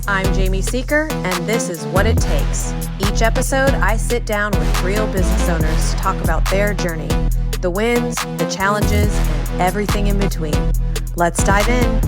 I'm Jamie Seeker, and this is What It Takes. Each episode, I sit down with real business owners to talk about their journey, the wins, the challenges, and everything in between. Let's dive in.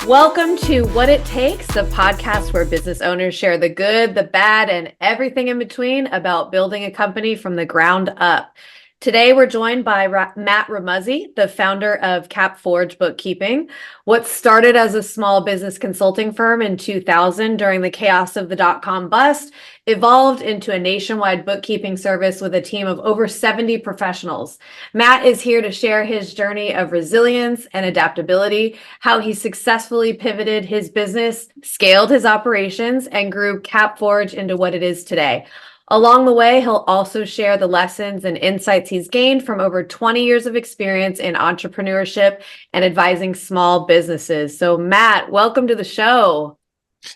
Welcome to What It Takes, the podcast where business owners share the good, the bad, and everything in between about building a company from the ground up. Today, we're joined by Matt Remuzzi, the founder of CapForge Bookkeeping. What started as a small business consulting firm in 2000 during the chaos of the dotcom bust evolved into a nationwide bookkeeping service with a team of over 70 professionals. Matt is here to share his journey of resilience and adaptability, how he successfully pivoted his business, scaled his operations, and grew CapForge into what it is today. Along the way, he'll also share the lessons and insights he's gained from over 20 years of experience in entrepreneurship and advising small businesses. So, Matt, welcome to the show.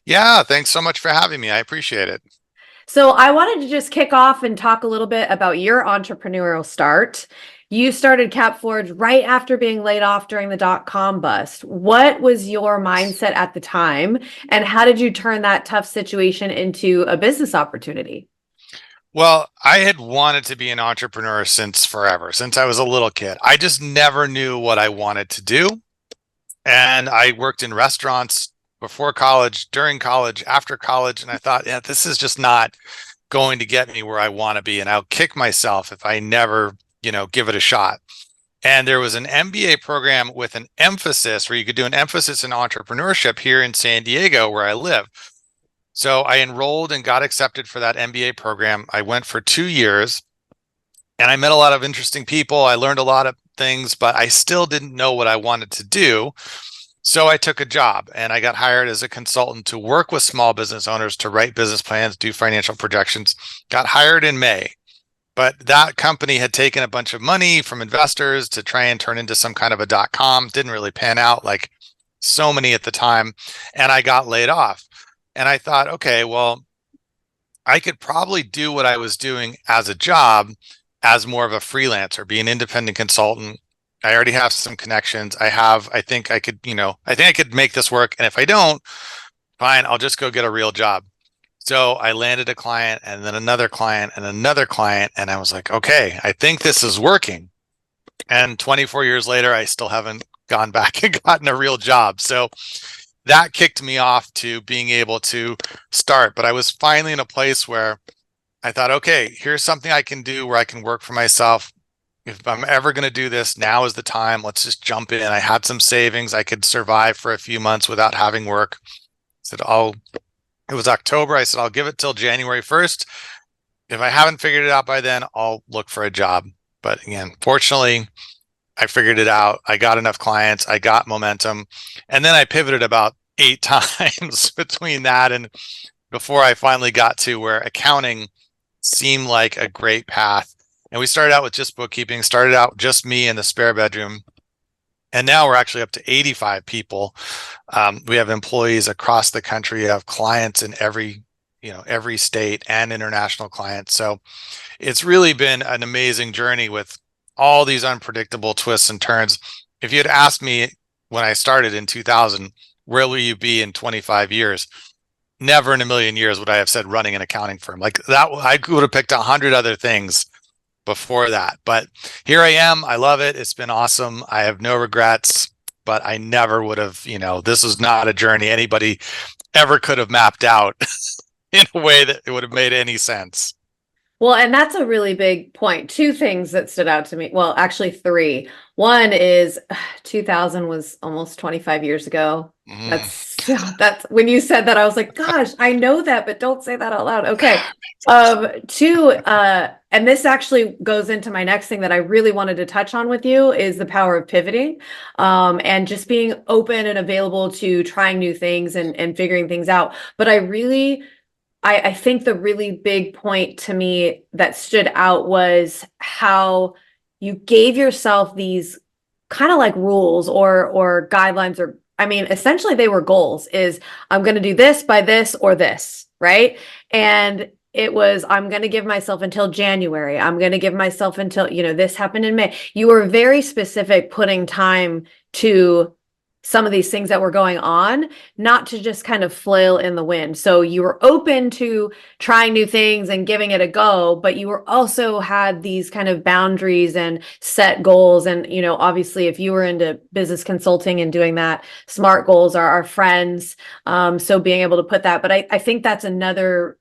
Yeah, thanks so much for having me. I appreciate it. So I wanted to just kick off and talk a little bit about your entrepreneurial start. You started CapForge right after being laid off during the dot-com bust. What was your mindset at the time, and how did you turn that tough situation into a business opportunity? Well, I had wanted to be an entrepreneur since forever, since I was a little kid. I just never knew what I wanted to do. And I worked in restaurants before college, during college, after college. And I thought, yeah, this is just not going to get me where I want to be. And I'll kick myself if I never, give it a shot. And there was an MBA program with an emphasis where you could do an emphasis in entrepreneurship here in San Diego, where I live. So I enrolled and got accepted for that MBA program. I went for 2 years and I met a lot of interesting people. I learned a lot of things, but I still didn't know what I wanted to do. So I took a job and I got hired as a consultant to work with small business owners to write business plans, do financial projections. Got hired in May, but that company had taken a bunch of money from investors to try and turn into some kind of a dot-com. Didn't really pan out like so many at the time. And I got laid off. And I thought, okay, well, I could probably do what I was doing as a job as more of a freelancer, be an independent consultant. I already have some connections. I think I could make this work. And if I don't, fine, I'll just go get a real job. So I landed a client and then another client and another client. And I was like, okay, I think this is working. And 24 years later, I still haven't gone back and gotten a real job. So that kicked me off to being able to start. But I was finally in a place where I thought, okay, here's something I can do where I can work for myself. If I'm ever going to do this, now is the time. Let's just jump in. I had some savings. I could survive for a few months without having work. It was October. I said, I'll give it till January 1st. If I haven't figured it out by then, I'll look for a job. But again, fortunately, I figured it out. I got enough clients. I got momentum. And then I pivoted about 8 times between that and before I finally got to where accounting seemed like a great path. And we started out with just bookkeeping, started out just me in the spare bedroom. And now we're actually up to 85 people. We have employees across the country. We have clients in every state and international clients. So it's really been an amazing journey with all these unpredictable twists and turns. If you had asked me when I started in 2000, where will you be in 25 years? Never in a million years would I have said running an accounting firm. Like that, I would have picked 100 other things before that. But here I am. I love it. It's been awesome. I have no regrets, but I never would have, this is not a journey anybody ever could have mapped out in a way that it would have made any sense. Well, and that's a really big point. 2 things that stood out to me. Well, actually 3. One is 2000 was almost 25 years ago. That's when you said that, I was like, gosh, I know that, but don't say that out loud. Okay. 2, and this actually goes into my next thing that I really wanted to touch on with you is the power of pivoting, and just being open and available to trying new things and figuring things out. But I think the really big point to me that stood out was how you gave yourself these kind of like rules or guidelines, or essentially they were goals, is I'm going to do this by this or this, right? And it was, I'm going to give myself until January. I'm going to give myself until, this happened in May. You were very specific, putting time to some of these things that were going on, not to just kind of flail in the wind. So you were open to trying new things and giving it a go, but you were also had these kind of boundaries and set goals. And, obviously if you were into business consulting and doing that, SMART goals are our friends. So being able to put that, but I think that's another,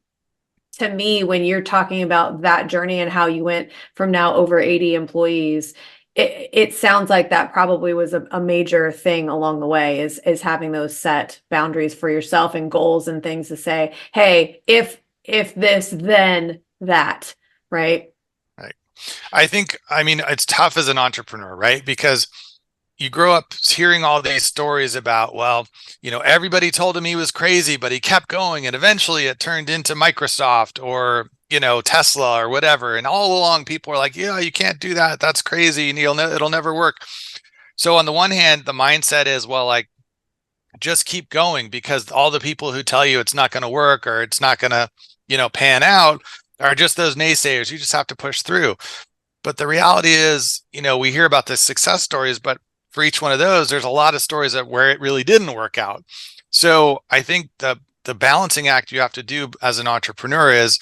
to me, when you're talking about that journey and how you went from now over 80 employees, it sounds like that probably was a major thing along the way, is having those set boundaries for yourself and goals and things to say, hey, if this, then that, right? Right. I mean, it's tough as an entrepreneur, right? Because you grow up hearing all these stories about, well, everybody told him he was crazy, but he kept going. And eventually it turned into Microsoft or, Tesla or whatever. And all along people are like, yeah, you can't do that. That's crazy. And it'll never work. So on the one hand, the mindset is, well, like, just keep going, because all the people who tell you it's not going to work or it's not going to, pan out are just those naysayers. You just have to push through. But the reality is, we hear about the success stories, but for each one of those, there's a lot of stories where it really didn't work out. So I think the balancing act you have to do as an entrepreneur is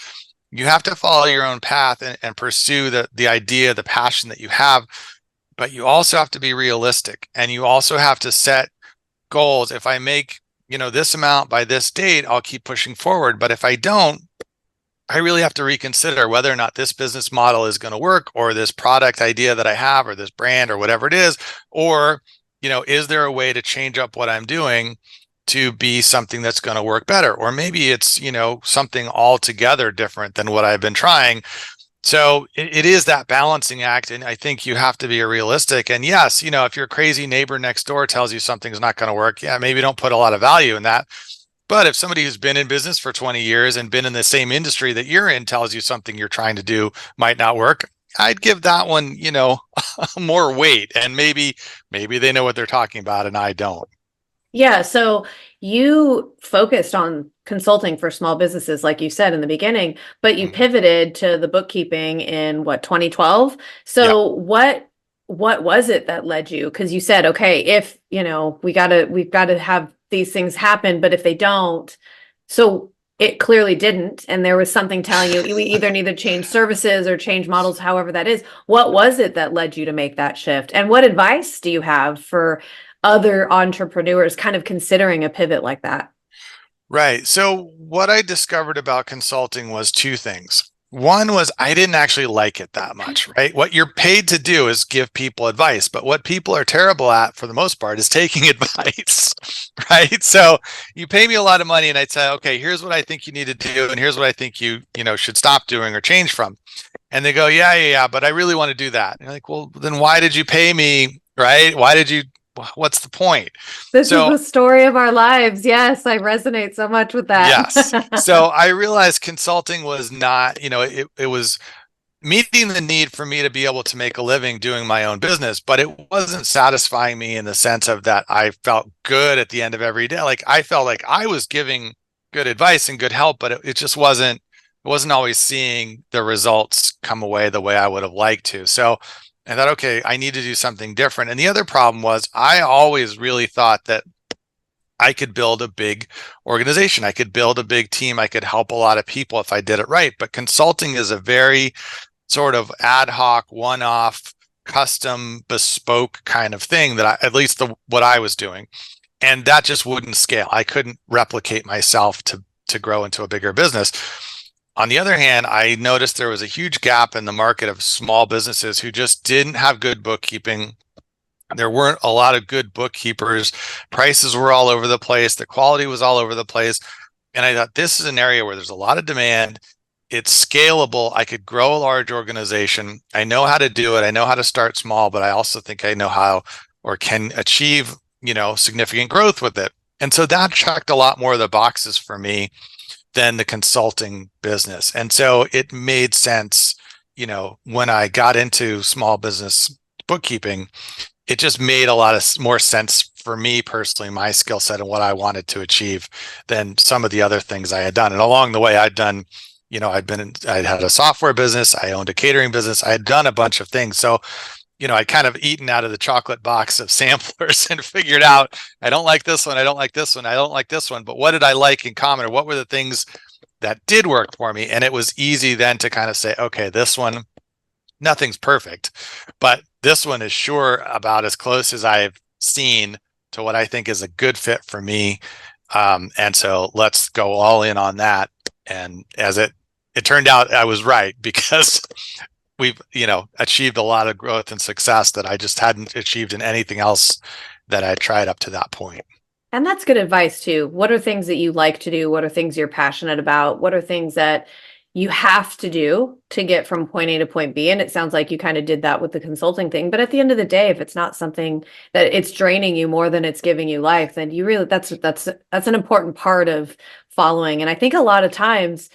you have to follow your own path and pursue the idea, the passion that you have, but you also have to be realistic, and you also have to set goals. If I make, this amount by this date, I'll keep pushing forward. But if I don't, I really have to reconsider whether or not this business model is going to work, or this product idea that I have, or this brand, or whatever it is, or, is there a way to change up what I'm doing to be something that's going to work better? Or maybe it's, something altogether different than what I've been trying. So it is that balancing act. And I think you have to be realistic. And yes, if your crazy neighbor next door tells you something's not going to work, yeah, maybe don't put a lot of value in that. But if somebody who's been in business for 20 years and been in the same industry that you're in tells you something you're trying to do might not work, I'd give that one, more weight. And maybe they know what they're talking about and I don't. Yeah. So you focused on consulting for small businesses, like you said in the beginning, but you pivoted to the bookkeeping in 2012. Yep. So what was it that led you? Because you said, okay, if, we've got to have these things happen, but if they don't, so it clearly didn't. And there was something telling you we either need to change services or change models, however that is. What was it that led you to make that shift? And what advice do you have for other entrepreneurs kind of considering a pivot like that? Right. So what I discovered about consulting was two things. One was I didn't actually like it that much, right? What you're paid to do is give people advice, but what people are terrible at for the most part is taking advice, right? So you pay me a lot of money and I'd say, okay, here's what I think you need to do. And here's what I think you should stop doing or change from. And they go, yeah, but I really want to do that. And you're like, well, then why did you pay me, right? What's the point? This is the story of our lives. Yes, I resonate so much with that. Yes. So I realized consulting was not, it was meeting the need for me to be able to make a living doing my own business, but it wasn't satisfying me in the sense of that I felt good at the end of every day. Like I felt like I was giving good advice and good help, but it just wasn't always seeing the results come away the way I would have liked to. So I thought, okay, I need to do something different. And the other problem was I always really thought that I could build a big organization. I could build a big team. I could help a lot of people if I did it right. But consulting is a very sort of ad hoc, one-off, custom, bespoke kind of thing that at least what I was doing. And that just wouldn't scale. I couldn't replicate myself to grow into a bigger business. On the other hand, I noticed there was a huge gap in the market of small businesses who just didn't have good bookkeeping. There weren't a lot of good bookkeepers. Prices were all over the place. The quality was all over the place. And I thought, this is an area where there's a lot of demand. It's scalable. I could grow a large organization. I know how to do it. I know how to start small, but I also think I know how or can achieve, significant growth with it. And so that checked a lot more of the boxes for me than the consulting business. And so it made sense, when I got into small business bookkeeping, it just made a lot of more sense for me personally, my skill set and what I wanted to achieve than some of the other things I had done. And along the way, I'd done, I had a software business. I owned a catering business. I had done a bunch of things. So, I kind of eaten out of the chocolate box of samplers and figured out, I don't like this one. I don't like this one. I don't like this one. But what did I like in common, or what were the things that did work for me? And it was easy then to kind of say, okay, this one, nothing's perfect, but this one is sure about as close as I've seen to what I think is a good fit for me. And so let's go all in on that. And as it turned out, I was right, because we've, achieved a lot of growth and success that I just hadn't achieved in anything else that I tried up to that point. And that's good advice too. What are things that you like to do? What are things you're passionate about? What are things that you have to do to get from point A to point B? And it sounds like you kind of did that with the consulting thing. But at the end of the day, if it's not something that it's draining you more than it's giving you life, then you really, that's an important part of following. And I think a lot of times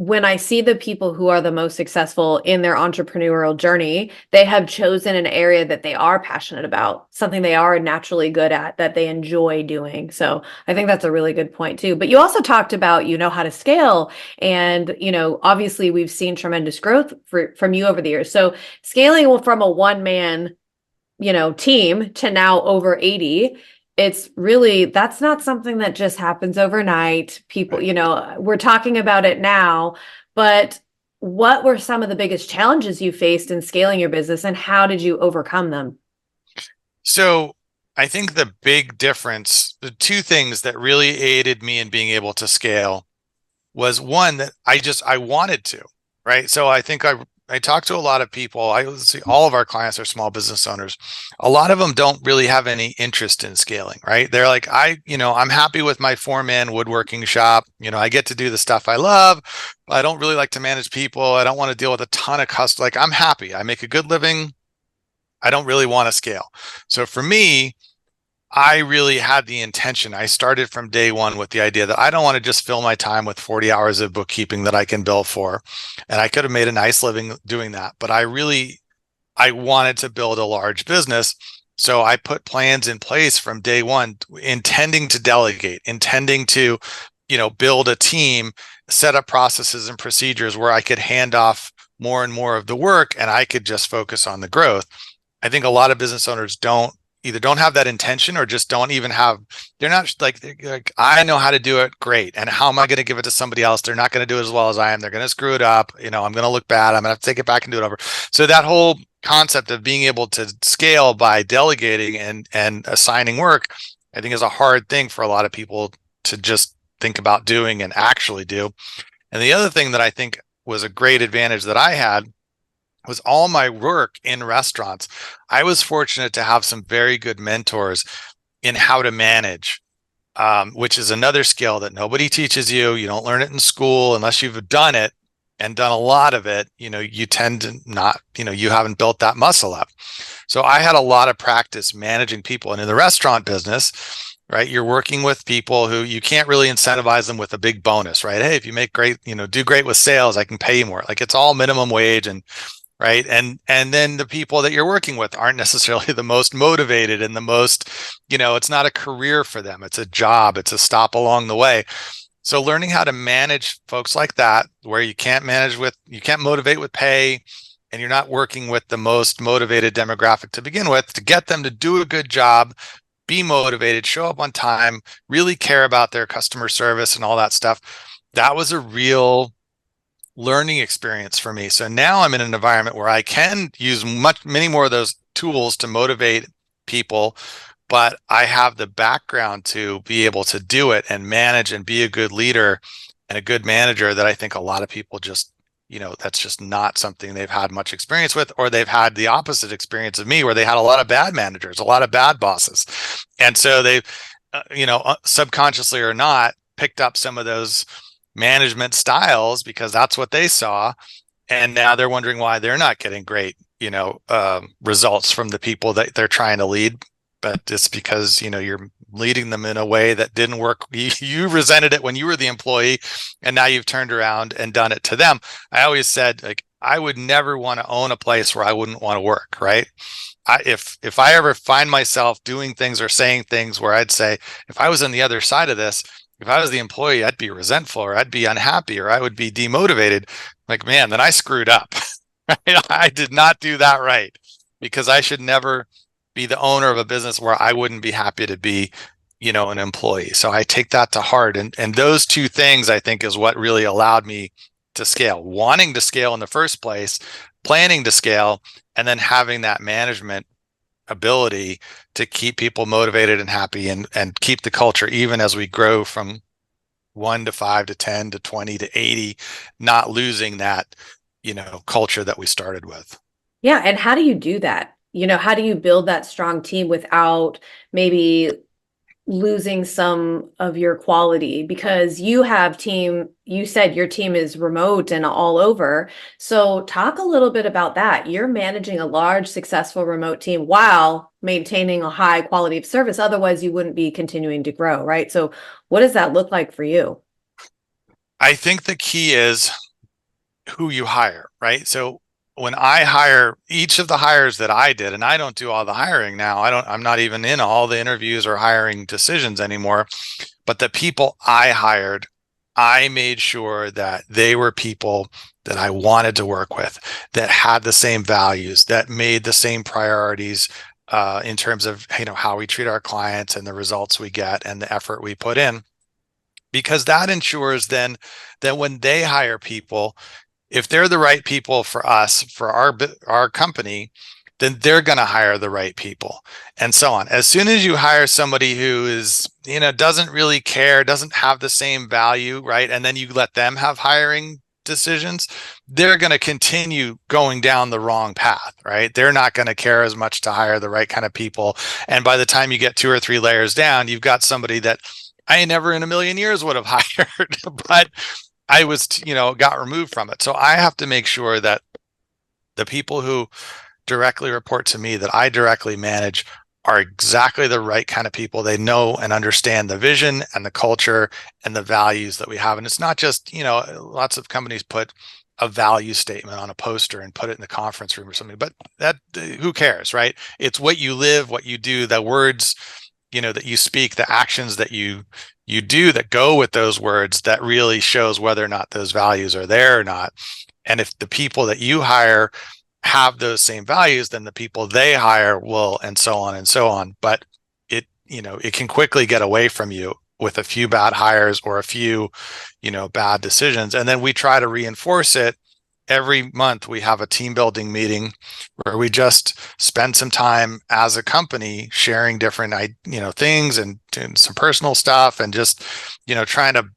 when I see the people who are the most successful in their entrepreneurial journey, they have chosen an area that they are passionate about, something they are naturally good at, that they enjoy doing. So I think that's a really good point too. But you also talked about, how to scale. And, obviously we've seen tremendous growth from you over the years. So scaling from a one-man, team to now over 80, it's really, that's not something that just happens overnight. People, we're talking about it now, but what were some of the biggest challenges you faced in scaling your business, and how did you overcome them? So I think the big difference, the two things that really aided me in being able to scale, was one, that I wanted to, right? So I think I talked to a lot of people. I see all of our clients are small business owners. A lot of them don't really have any interest in scaling, right? They're like, I'm happy with my 4-man woodworking shop. I get to do the stuff I love. I don't really like to manage people. I don't want to deal with a ton of customers. Like, I'm happy. I make a good living. I don't really want to scale. So for me, I really had the intention. I started from day one with the idea that I don't want to just fill my time with 40 hours of bookkeeping that I can bill for. And I could have made a nice living doing that. But I wanted to build a large business. So I put plans in place from day one, intending to delegate, intending to, build a team, set up processes and procedures where I could hand off more and more of the work and I could just focus on the growth. I think a lot of business owners either don't have that intention, or just don't even have, they're not like, I know how to do it great. And how am I going to give it to somebody else? They're not going to do it as well as I am. They're going to screw it up. I'm going to look bad. I'm going to have to take it back and do it over. So that whole concept of being able to scale by delegating and assigning work, I think is a hard thing for a lot of people to just think about doing and actually do. And the other thing that I think was a great advantage that I had was all my work in restaurants. I was fortunate to have some very good mentors in how to manage, which is another skill that nobody teaches you. You don't learn it in school unless you've done it and done a lot of it. You tend to not, you haven't built that muscle up. So I had a lot of practice managing people. And in the restaurant business, right, you're working with people who you can't really incentivize them with a big bonus, right? Hey, if you make great, do great with sales, I can pay you more. Like, it's all minimum wage, and right. And then the people that you're working with aren't necessarily the most motivated and the most, it's not a career for them. It's a job. It's a stop along the way. So learning how to manage folks like that, where you can't motivate with pay, and you're not working with the most motivated demographic to begin with, to get them to do a good job, be motivated, show up on time, really care about their customer service and all that stuff. That was a real learning experience for me. So now I'm in an environment where I can use many more of those tools to motivate people, but I have the background to be able to do it and manage and be a good leader and a good manager that I think a lot of people just, that's just not something they've had much experience with, or they've had the opposite experience of me, where they had a lot of bad managers, a lot of bad bosses. And so they, subconsciously or not, picked up some of those management styles because that's what they saw, and now they're wondering why they're not getting great results from the people that they're trying to lead. But it's because you're leading them in a way that didn't work. You resented it when you were the employee, and now you've turned around and done it to them. I always said, like, I would never want to own a place where I wouldn't want to work, right? If I ever find myself doing things or saying things where I'd say, if I was on the other side of this, if I was the employee, I'd be resentful, or I'd be unhappy, or I would be demotivated. Like, man, then I screwed up. I did not do that right, because I should never be the owner of a business where I wouldn't be happy to be, an employee. So I take that to heart. And those two things, I think, is what really allowed me to scale, wanting to scale in the first place, planning to scale, and then having that management ability to keep people motivated and happy, and keep the culture, even as we grow from 1 to 5 to 10 to 20 to 80, not losing that, culture that we started with. Yeah. And how do you do that? How do you build that strong team without maybe losing some of your quality? Because you said your team is remote and all over. So talk a little bit about that. You're managing a large, successful remote team while maintaining a high quality of service. Otherwise, you wouldn't be continuing to grow, right? So what does that look like for you? I think the key is who you hire, right? So when I hire, each of the hires that I did, and I don't do all the hiring now, I'm not even in all the interviews or hiring decisions anymore, but the people I hired, I made sure that they were people that I wanted to work with, that had the same values, that made the same priorities, in terms of, how we treat our clients and the results we get and the effort we put in. Because that ensures then that when they hire people, if they're the right people for us, for our company, then they're going to hire the right people, and so on. As soon as you hire somebody who is, doesn't really care, doesn't have the same value, right? And then you let them have hiring decisions, they're going to continue going down the wrong path, right? They're not going to care as much to hire the right kind of people. And by the time you get 2 or 3 layers down, you've got somebody that I never in a million years would have hired, but I was, got removed from it. So I have to make sure that the people who directly report to me, that I directly manage, are exactly the right kind of people. They know and understand the vision and the culture and the values that we have. And it's not just, lots of companies put a value statement on a poster and put it in the conference room or something, but that, who cares, right? It's what you live, what you do, the words, that you speak, the actions that you do that go with those words, that really shows whether or not those values are there or not. And if the people that you hire have those same values, then the people they hire will, and so on and so on. But it can quickly get away from you with a few bad hires or a few, bad decisions. And then we try to reinforce it. Every month we have a team building meeting where we just spend some time as a company sharing different, things, and doing some personal stuff, and just, trying to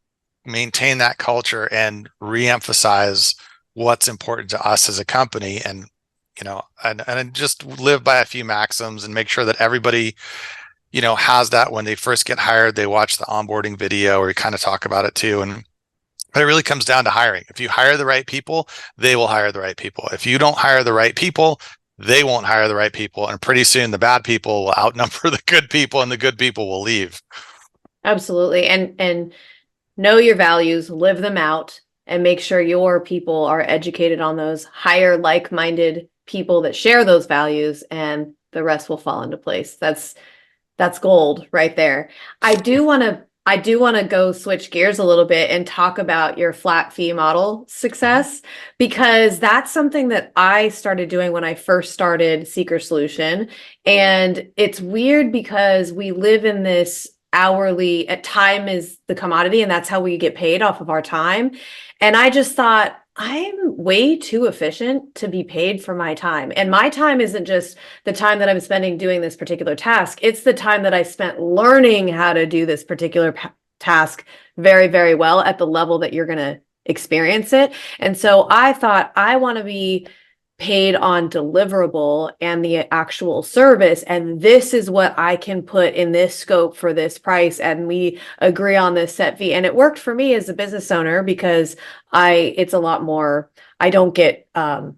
maintain that culture and reemphasize what's important to us as a company. And, and just live by a few maxims and make sure that everybody, has that. When they first get hired, they watch the onboarding video, or we kind of talk about it too. But it really comes down to hiring. If you hire the right people, they will hire the right people. If you don't hire the right people, they won't hire the right people. And pretty soon the bad people will outnumber the good people, and the good people will leave. Absolutely. And know your values, live them out, and make sure your people are educated on those. Hire like-minded people that share those values, and the rest will fall into place. That's gold right there. I do want to go switch gears a little bit and talk about your flat fee model success, because that's something that I started doing when I first started Seeker Solution. And it's weird because we live in this hourly, at time is the commodity, and that's how we get paid, off of our time. And I just thought, I'm way too efficient to be paid for my time. And my time isn't just the time that I'm spending doing this particular task. It's the time that I spent learning how to do this particular task very, very well at the level that you're going to experience it. And so I thought, I want to be paid on deliverable and the actual service. And this is what I can put in this scope for this price. And we agree on this set fee. And it worked for me as a business owner, because it's a lot more, I don't get, cut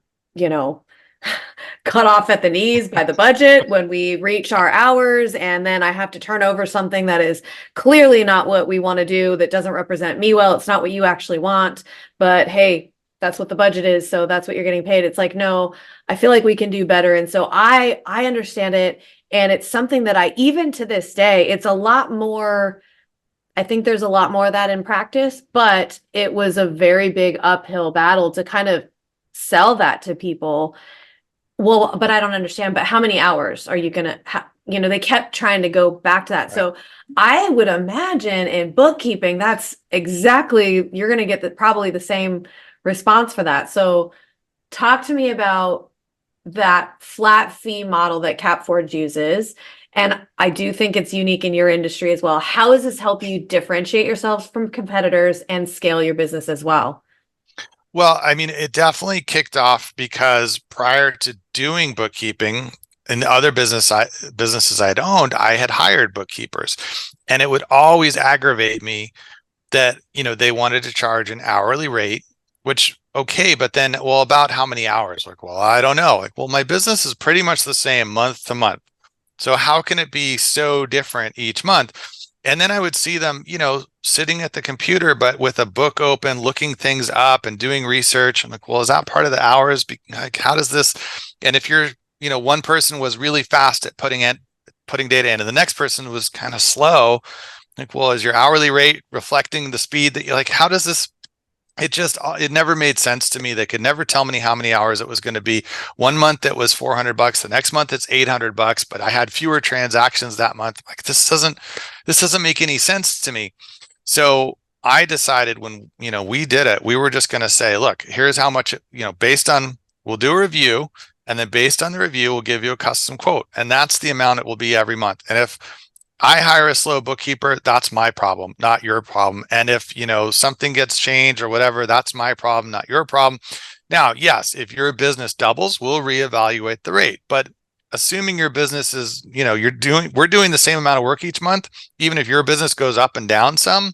off at the knees by the budget when we reach our hours. And then I have to turn over something that is clearly not what we want to do, that doesn't represent me well. It's not what you actually want, but hey, that's what the budget is. So that's what you're getting paid. It's like, no, I feel like we can do better. And so I understand it. And it's something that even to this day, it's a lot more I think there's a lot more of that in practice, but it was a very big uphill battle to kind of sell that to people. Well, but I don't understand, but how many hours are you gonna they kept trying to go back to that. Right. So I would imagine in bookkeeping, that's exactly, you're gonna get probably the same response for that. So talk to me about that flat fee model that CapForge uses. And I do think it's unique in your industry as well. How does this help you differentiate yourselves from competitors and scale your business as well? Well, I mean, it definitely kicked off because prior to doing bookkeeping in the other businesses I'd owned, I had hired bookkeepers, and it would always aggravate me that, they wanted to charge an hourly rate, which, okay, but then, well, about how many hours? Like, well, I don't know. Like, well, my business is pretty much the same month to month. So how can it be so different each month? And then I would see them, sitting at the computer, but with a book open, looking things up and doing research. I'm like, well, is that part of the hours? Like, how does this? And if you're, one person was really fast at putting data in, and the next person was kind of slow, like, well, is your hourly rate reflecting the speed that you like? How does this? It never made sense to me. They could never tell me how many hours it was going to be. One month it was $400. The next month it's $800, but I had fewer transactions that month. Like, this doesn't make any sense to me. So I decided when, we did it, we were just going to say, look, here's how much, we'll do a review, and then based on the review, we'll give you a custom quote. And that's the amount it will be every month. And if I hire a slow bookkeeper, that's my problem, not your problem. And if, something gets changed or whatever, that's my problem, not your problem. Now, yes, if your business doubles, we'll reevaluate the rate. But assuming your business is, we're doing the same amount of work each month, even if your business goes up and down some,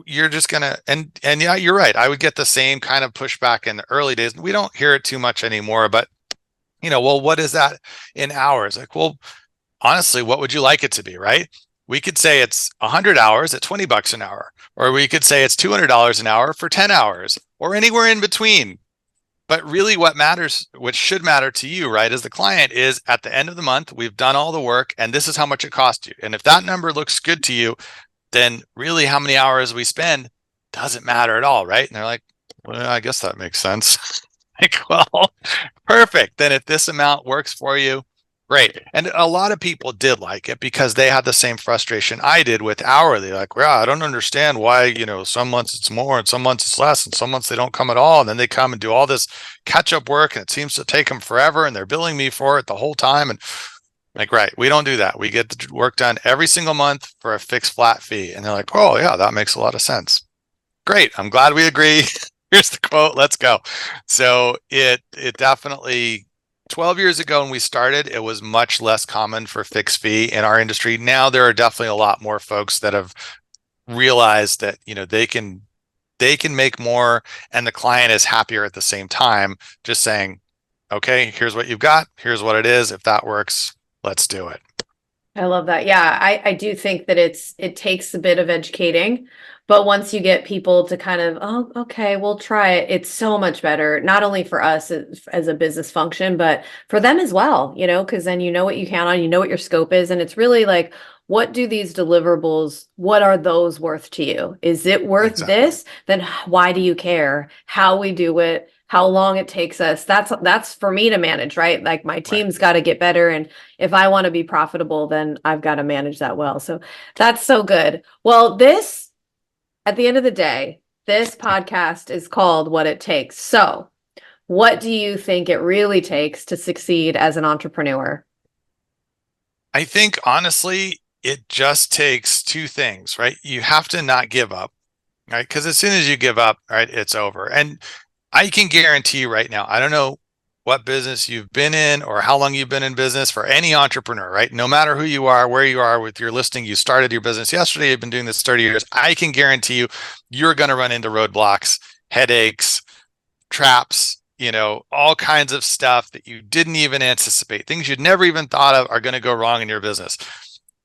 you're just gonna, and yeah, you're right. I would get the same kind of pushback in the early days. We don't hear it too much anymore, but well, what is that in hours? Like, well, honestly, what would you like it to be, right? We could say it's 100 hours at $20 an hour, or we could say it's $200 an hour for 10 hours, or anywhere in between. But really what matters, what should matter to you, right, as the client, is at the end of the month, we've done all the work and this is how much it cost you. And if that number looks good to you, then really how many hours we spend doesn't matter at all, right? And they're like, well, I guess that makes sense. Like, well, perfect. Then if this amount works for you, great. And a lot of people did like it because they had the same frustration I did with hourly. Like, well, I don't understand why, some months it's more and some months it's less and some months they don't come at all. And then they come and do all this catch up work and it seems to take them forever and they're billing me for it the whole time. And like, right, we don't do that. We get the work done every single month for a fixed flat fee. And they're like, oh yeah, that makes a lot of sense. Great. I'm glad we agree. Here's the quote. Let's go. So it definitely, 12 years ago when we started, it was much less common for fixed fee in our industry. Now there are definitely a lot more folks that have realized that, they can make more and the client is happier at the same time, just saying, okay, here's what you've got. Here's what it is. If that works, let's do it. I love that. Yeah, I do think that it takes a bit of educating, but once you get people to kind of, oh, okay, we'll try it, it's so much better, not only for us as a business function, but for them as well, because then you know what you count on, you know what your scope is, and it's really like, what do these deliverables, what are those worth to you? Is it worth Exactly. this? Then why do you care how we do it? How long it takes us? That's for me to manage, right? Like my team's got to get better. And if I want to be profitable, then I've got to manage that well. So that's so good. Well, at the end of the day, this podcast is called What It Takes. So what do you think it really takes to succeed as an entrepreneur? I think honestly, it just takes two things, right? You have to not give up, right? Because as soon as you give up, right, it's over. And I can guarantee you right now, I don't know what business you've been in or how long you've been in business, for any entrepreneur, right? No matter who you are, where you are with your listing, you started your business yesterday, you've been doing this 30 years. I can guarantee you, you're going to run into roadblocks, headaches, traps, all kinds of stuff that you didn't even anticipate. Things you'd never even thought of are going to go wrong in your business.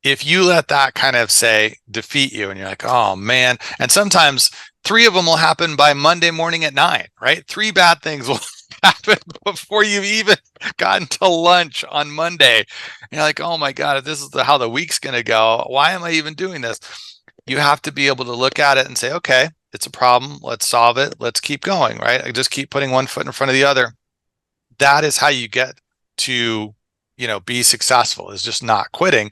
If you let that kind of defeat you and you're like, oh man, and sometimes 3 of them will happen by Monday morning at 9, right? 3 bad things will happen before you've even gotten to lunch on Monday. And you're like, oh my God, if this is how the week's going to go, why am I even doing this? you have to be able to look at it and say, okay, it's a problem. Let's solve it. Let's keep going, right? I just keep putting one foot in front of the other. That is how you get to, be successful, is just not quitting.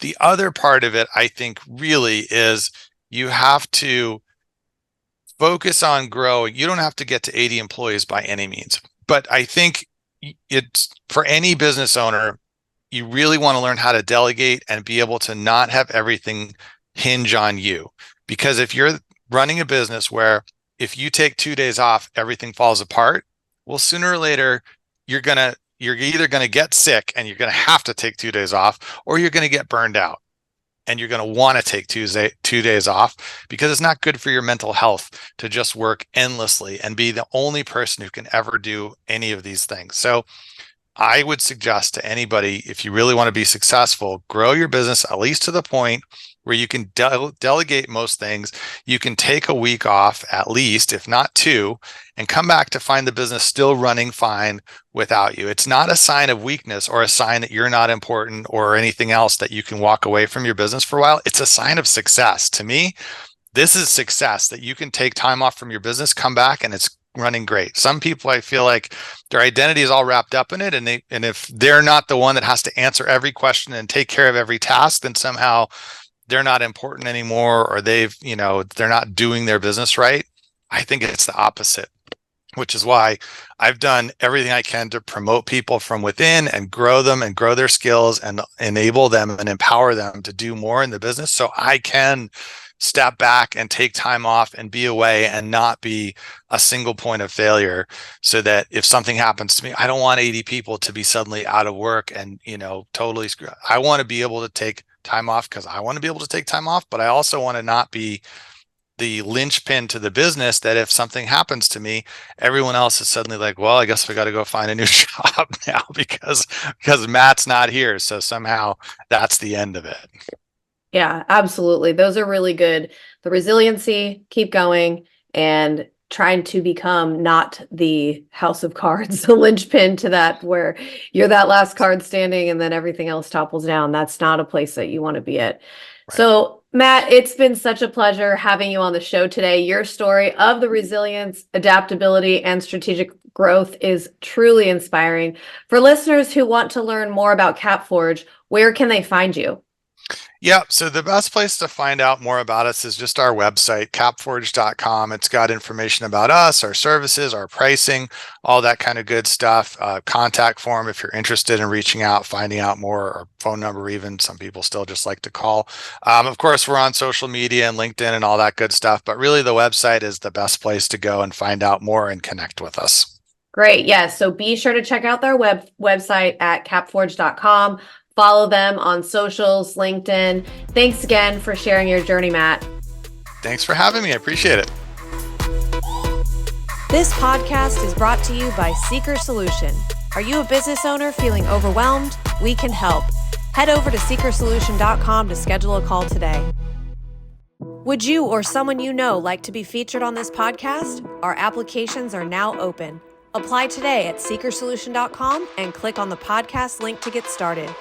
The other part of it, I think, really is you have to focus on growing. You don't have to get to 80 employees by any means, but I think it's for any business owner, you really want to learn how to delegate and be able to not have everything hinge on you. Because if you're running a business where if you take 2 days off, everything falls apart, well, sooner or later, you're either going to get sick and you're going to have to take 2 days off, or you're going to get burned out and you're going to want to take 2 days off, because it's not good for your mental health to just work endlessly and be the only person who can ever do any of these things. So I would suggest to anybody, if you really want to be successful, grow your business at least to the point where you can delegate most things. You can take a week off at least, if not two, and come back to find the business still running fine without you. It's not a sign of weakness or a sign that you're not important or anything else that you can walk away from your business for a while. It's a sign of success. To me, this is success, that you can take time off from your business, come back, and it's running great. Some people, I feel like their identity is all wrapped up in it. And if they're not the one that has to answer every question and take care of every task, then somehow they're not important anymore, or they're not doing their business right. I think it's the opposite, which is why I've done everything I can to promote people from within and grow them and grow their skills and enable them and empower them to do more in the business, so I can step back and take time off and be away and not be a single point of failure, so that if something happens to me, I don't want 80 people to be suddenly out of work and, totally screwed. I want to be able to take time off because I want to be able to take time off, but I also want to not be the linchpin to the business that if something happens to me, everyone else is suddenly like, well, I guess we got to go find a new job now because Matt's not here. So somehow that's the end of it. Yeah, absolutely. Those are really good. The resiliency, keep going, and trying to become not the house of cards, the linchpin to that, where you're that last card standing and then everything else topples down. That's not a place that you want to be at. Right. So, Matt, it's been such a pleasure having you on the show today. Your story of the resilience, adaptability, and strategic growth is truly inspiring. For listeners who want to learn more about CapForge, where can they find you? Yeah, so the best place to find out more about us is just our website, CapForge.com. It's got information about us, our services, our pricing, all that kind of good stuff. Contact form if you're interested in reaching out, finding out more, or phone number even. Some people still just like to call. Of course, we're on social media and LinkedIn and all that good stuff, but really the website is the best place to go and find out more and connect with us. Great. Yes. So be sure to check out their website at CapForge.com. Follow them on socials, LinkedIn. Thanks again for sharing your journey, Matt. Thanks for having me. I appreciate it. This podcast is brought to you by Seeker Solution. Are you a business owner feeling overwhelmed? We can help. Head over to seekersolution.com to schedule a call today. Would you or someone you know like to be featured on this podcast? Our applications are now open. Apply today at seekersolution.com and click on the podcast link to get started.